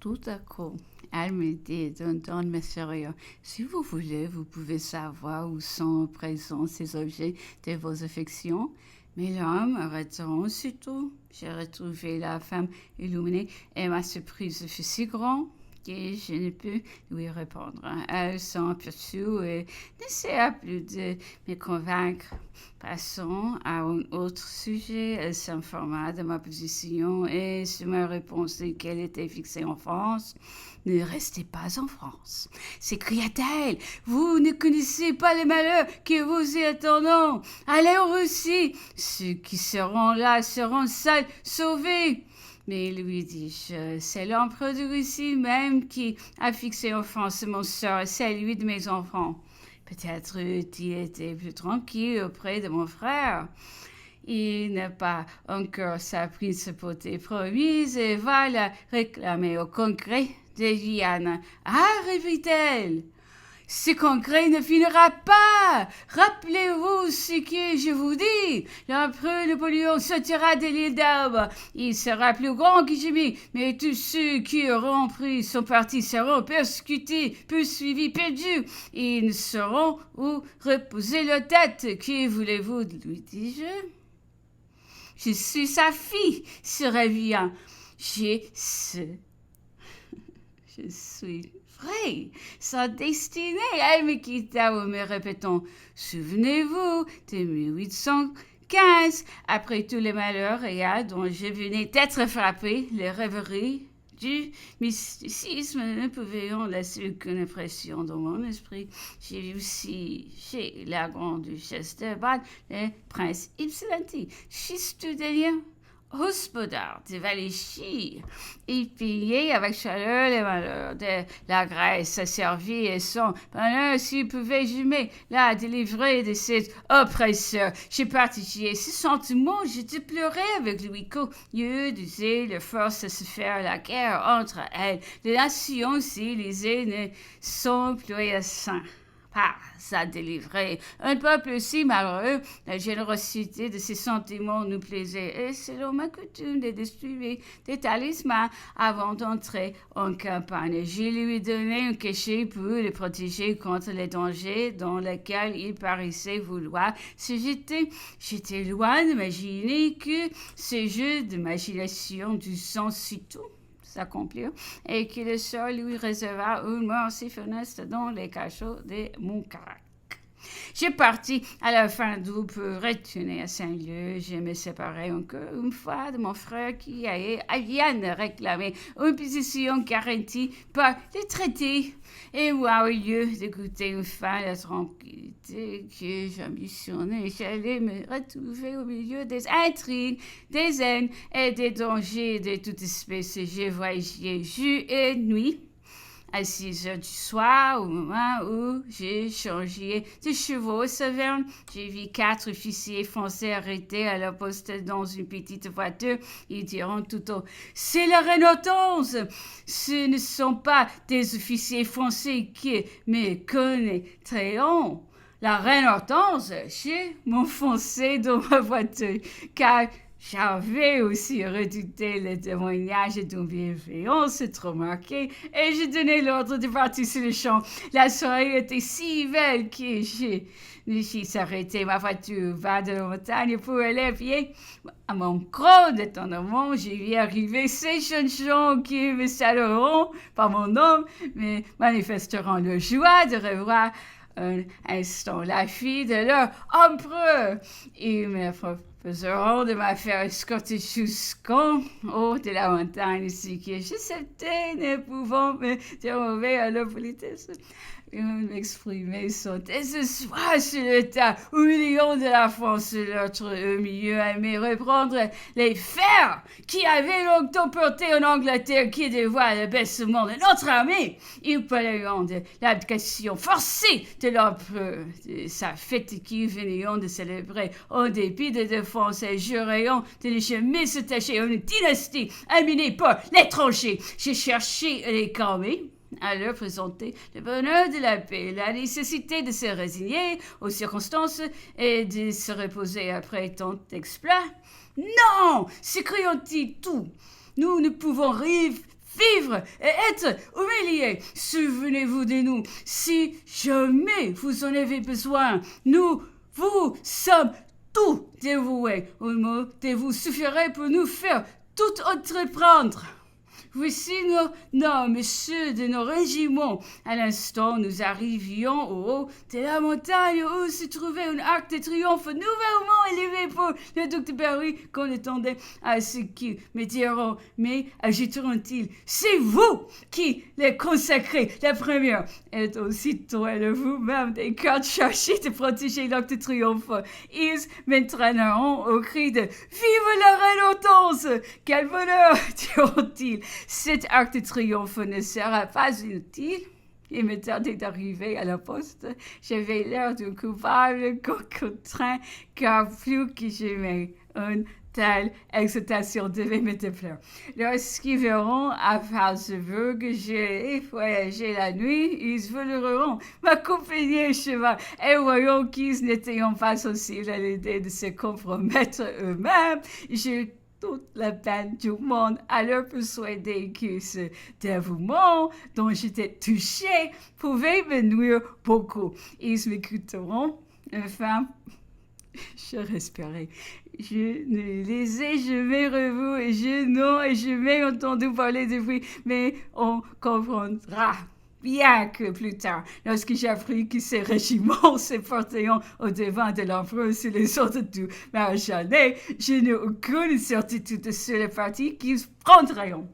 Tout à coup, elle me dit d'un ton mystérieux, si vous voulez, vous pouvez savoir où sont présents ces objets de vos affections. Mais l'homme arrêtant aussitôt. J'ai retrouvé la femme illuminée et ma surprise fut si grande que je ne pus lui répondre. Elle s'en poursuit et n'essaya plus de me convaincre. Passons à un autre sujet. Elle s'informa de ma position et sur ma réponse qu'elle était fixée en France. Ne restez pas en France, s'écria-t-elle. Vous ne connaissez pas les malheurs que vous y attendons. Allez en Russie. Ceux qui seront là seront seuls sauvés. Mais lui dis-je, c'est l'empereur de Russie même qui a fixé en France mon sort et celui de mes enfants. Peut-être tu étais plus tranquille auprès de mon frère. Il n'a pas encore sa principauté promise et va la réclamer au congrès de Guyane. Ah, répéta-t-elle, ce congrès ne finira pas. Rappelez-vous ce que je vous dis. L'empereur Napoléon sautera de l'île d'Elbe. Il sera plus grand que jamais, mais tous ceux qui auront pris son parti seront persécutés, poursuivis, perdus. Ils ne sauront où reposer leur tête. Que voulez-vous, lui dis-je? Je suis sa fille, se réveillant. Je suis vrai, sa destinée. Elle me quitta en me répétant, souvenez-vous de 1815, après tous les malheurs réels dont je venais d'être frappé, les rêveries du mysticisme ne pouvaient en laisser aucune impression dans mon esprit. J'ai vu aussi chez la grande duchesse de Bade le prince Ypsilanti, fils du Délien, hospodar de Valéchie. Il payait avec chaleur les malheurs de la Grèce, servi et son bonheur s'il pouvait jamais la délivrer de cet oppresseur. J'ai partagé ses sentiments, j'ai déploré avec lui qu'au lieu d'user de force à se faire la guerre entre elles, les nations civilisées ne sont plus saintes. Pas à délivrer un peuple si malheureux, la générosité de ses sentiments nous plaisait, et selon ma coutume de distribuer des talismans avant d'entrer en campagne. Je lui ai donné un cachet pour le protéger contre les dangers dans lesquels il paraissait vouloir se jeter. J'étais loin d'imaginer que ce jeu d'imagination du sens si tout s'accomplir et que le sort lui réserva une mort si funeste dans les cachots de Montcarac. J'ai parti à la fin d'août pour retourner à Saint-Lieu. Je me séparai encore une fois de mon frère qui allait à Vienne réclamer une position garantie par les traités. Et moi, au lieu d'écouter enfin la tranquillité que j'ambitionnais, j'allais me retrouver au milieu des intrigues, des haines et des dangers de toute espèce. J'ai voyagé jour et nuit. À 6 heures du soir, au moment où j'ai changé de chevaux Saverne, j'ai vu 4 officiers français arrêtés à la poste dans une petite voiture. Ils diront tout haut, c'est la Renault 11. Ce ne sont pas des officiers français qui me connaîtront. La Renault 11, j'ai m'enfoncé dans ma voiture, car j'avais aussi redouté le témoignage d'une bienveillance trop marquée et j'ai donné l'ordre de partir sur le champ. La soirée était si belle que j'ai s'arrêté ma voiture au bas de la montagne pour aller à pied. À mon grand étonnement, j'ai vu arriver ces jeunes gens qui me salueront par mon nom, mais manifesteront leur joie de revoir un instant la fille de leur empereur. Ils me proposeront de me faire escorter jusqu'en haut de la montagne, ce que j'acceptais, ne pouvant me dérober à leur politesse. Ils m'exprimer son désespoir sur l'état humiliant de la France, l'autre milieu aimé reprendre les fers qui avaient longtemps porté en Angleterre, qui dévoile le baissement de notre armée. Ils parleront de l'abdication forcée de l'empereur, de sa fête qui venaient de célébrer en dépit des défenses et jureront de ne jamais s'attacher à une dynastie aminée par l'étranger. J'ai cherché à les calmer, à leur présenter le bonheur de la paix, la nécessité de se résigner aux circonstances et de se reposer après tant d'exploits. Non, s'écriant-ils tout, nous ne pouvons vivre et être humiliés. Souvenez-vous de nous. Si jamais vous en avez besoin, nous vous sommes tout dévoués. Un mot de vous suffirait pour nous faire tout entreprendre. Voici nos noms, messieurs de nos régiments. À l'instant, nous arrivions au haut de la montagne où se trouvait un arc de triomphe nouvellement élevé pour le duc de Berry qu'on attendait à ce qu'ils me diront. Mais ajouteront-ils, c'est vous qui les consacrez. La première est aussitôt elle vous-même des cartes chargées de protéger l'arc de triomphe. Ils m'entraîneront au cri de Vive la reine Hortense! Quel bonheur, diront-ils. Cet arc de triomphe ne sera pas inutile. Il me tardait d'arriver à la poste. J'avais l'air d'un coupable contraint, car plus que jamais une telle excitation devait me déplaire. Lorsqu'ils verront à Falsburg que j'ai voyagé la nuit, ils voudront m'accompagner au cheval. Et voyons qu'ils n'étaient pas sensibles à l'idée de se compromettre eux-mêmes. J'ai toute la peine du monde à leur persuader que ce dévouement dont j'étais touchée pouvait me nuire beaucoup. Ils m'écouteront. Enfin, je respirais. Je ne les ai jamais revus et je n'ai jamais entendu parler de lui, mais on comprendra. Bien que plus tard, lorsque j'ai appris que ces régiments se portaient au devant de l'empereur sur les ordres du maréchal, je n'ai aucune certitude sur le parti qu'ils prendront.